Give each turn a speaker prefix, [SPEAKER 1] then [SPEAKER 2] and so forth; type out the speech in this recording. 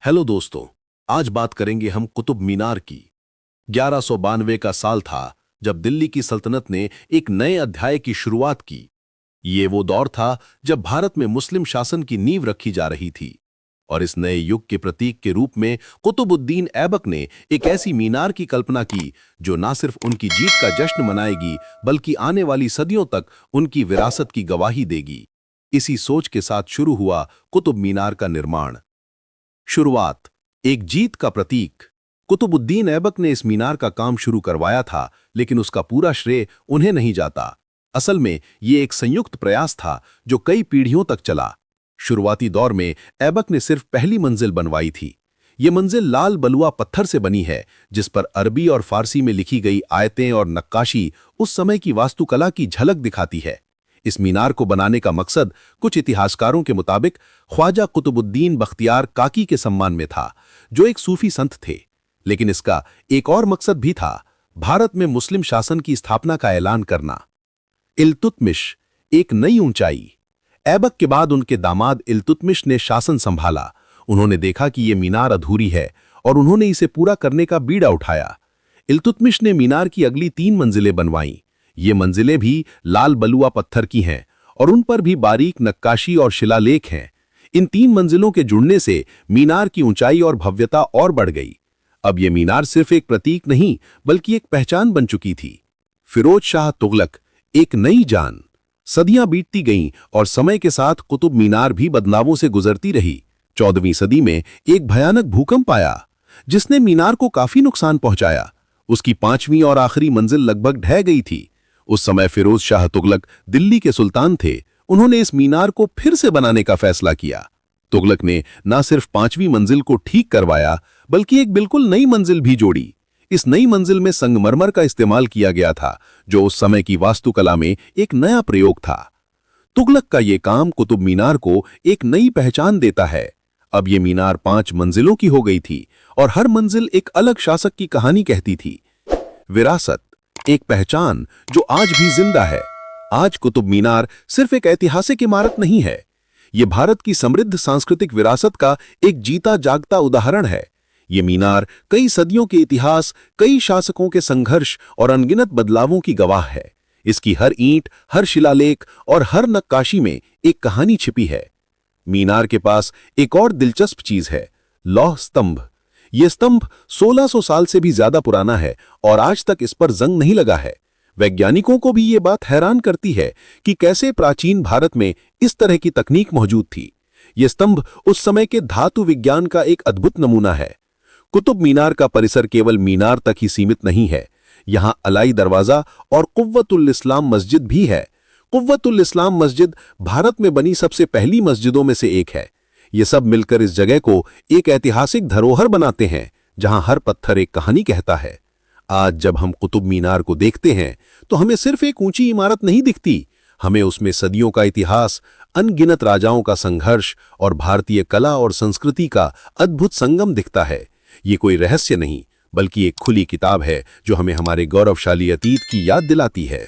[SPEAKER 1] Hello दोस्तों। आज बात करेंगे हम कुतुब मीनार की। 1192 का साल था जब दिल्ली की सल्तनत ने एक नए अध्याय की शुरुआत की। ये वो दौर था जब भारत में मुस्लिम शासन की नींव रखी जा रही थी और इस नए युग के प्रतीक के रूप में कुतुबुद्दीन ऐबक ने एक ऐसी मीनार की कल्पना की जो न सिर्फ उनकी जीत का जश्न मनाएगी बल्कि आने वाली सदियों तक उनकी विरासत की गवाही देगी। इसी सोच के साथ शुरू हुआ कुतुब मीनार का निर्माण। शुरुआत, एक जीत का प्रतीक। कुतुबुद्दीन ऐबक ने इस मीनार का काम शुरू करवाया था, लेकिन उसका पूरा श्रेय उन्हें नहीं जाता। असल में ये एक संयुक्त प्रयास था जो कई पीढ़ियों तक चला। शुरुआती दौर में ऐबक ने सिर्फ पहली मंजिल बनवाई थी। ये मंजिल लाल बलुआ पत्थर से बनी है, जिस पर अरबी और फारसी में लिखी गई आयतें और नक्काशी उस समय की वास्तुकला की झलक दिखाती है। इस मीनार को बनाने का मकसद कुछ इतिहासकारों के मुताबिक ख्वाजा कुतुबुद्दीन बख्तियार काकी के सम्मान में था, जो एक सूफी संत थे। लेकिन इसका एक और मकसद भी था, भारत में मुस्लिम शासन की स्थापना का ऐलान करना। इल्तुतमिश, एक नई ऊंचाई। ऐबक के बाद उनके दामाद इल्तुतमिश ने शासन संभाला। उन्होंने देखा कि यह मीनार अधूरी है और उन्होंने इसे पूरा करने का बीड़ा उठाया। इल्तुतमिश ने मीनार की अगली 3 मंजिलें बनवाईं। ये मंजिलें भी लाल बलुआ पत्थर की हैं और उन पर भी बारीक नक्काशी और शिलालेख हैं। इन 3 मंजिलों के जुड़ने से मीनार की ऊंचाई और भव्यता और बढ़ गई। अब ये मीनार सिर्फ एक प्रतीक नहीं बल्कि एक पहचान बन चुकी थी। फिरोज शाह तुगलक, एक नई जान। सदियां बीतती गईं और समय के साथ कुतुब मीनार भी बदलावों से गुजरती रही। 14वीं सदी में एक भयानक भूकंप आया जिसने मीनार को काफी नुकसान पहुंचाया। उसकी 5वीं और आखिरी मंजिल लगभग ढह गई थी। उस समय फिरोज शाह तुगलक दिल्ली के सुल्तान थे। उन्होंने इस मीनार को फिर से बनाने का फैसला किया। तुगलक ने न सिर्फ 5वीं मंजिल को ठीक करवाया बल्कि एक बिल्कुल नई मंजिल भी जोड़ी। इस नई मंजिल में संगमरमर का इस्तेमाल किया गया था, जो उस समय की वास्तुकला में एक नया प्रयोग था। तुगलक का ये काम कुतुब मीनार को एक नई पहचान देता है। अब ये मीनार 5 मंजिलों की हो गई थी और हर मंजिल एक अलग शासक की कहानी कहती थी। विरासत, एक पहचान जो आज भी जिंदा है। आज कुतुब मीनार सिर्फ एक ऐतिहासिक इमारत नहीं है, यह भारत की समृद्ध सांस्कृतिक विरासत का एक जीता जागता उदाहरण है। यह मीनार कई सदियों के इतिहास, कई शासकों के संघर्ष और अनगिनत बदलावों की गवाह है। इसकी हर ईंट, हर शिलालेख और हर नक्काशी में एक कहानी छिपी है। मीनार के पास एक और दिलचस्प चीज है, लौह स्तंभ। यह स्तंभ 1600 साल से भी ज्यादा पुराना है और आज तक इस पर जंग नहीं लगा है। वैज्ञानिकों को भी ये बात हैरान करती है कि कैसे प्राचीन भारत में इस तरह की तकनीक मौजूद थी। यह स्तंभ उस समय के धातु विज्ञान का एक अद्भुत नमूना है। कुतुब मीनार का परिसर केवल मीनार तक ही सीमित नहीं है। यहां अलाई दरवाजा और कुव्वतुल इस्लाम मस्जिद भी है। कुव्वतुल इस्लाम मस्जिद भारत में बनी सबसे पहली मस्जिदों में से एक है। ये सब मिलकर इस जगह को एक ऐतिहासिक धरोहर बनाते हैं, जहां हर पत्थर एक कहानी कहता है। आज जब हम कुतुब मीनार को देखते हैं तो हमें सिर्फ एक ऊंची इमारत नहीं दिखती, हमें उसमें सदियों का इतिहास, अनगिनत राजाओं का संघर्ष और भारतीय कला और संस्कृति का अद्भुत संगम दिखता है। ये कोई रहस्य नहीं बल्कि एक खुली किताब है जो हमें हमारे गौरवशाली अतीत की याद दिलाती है।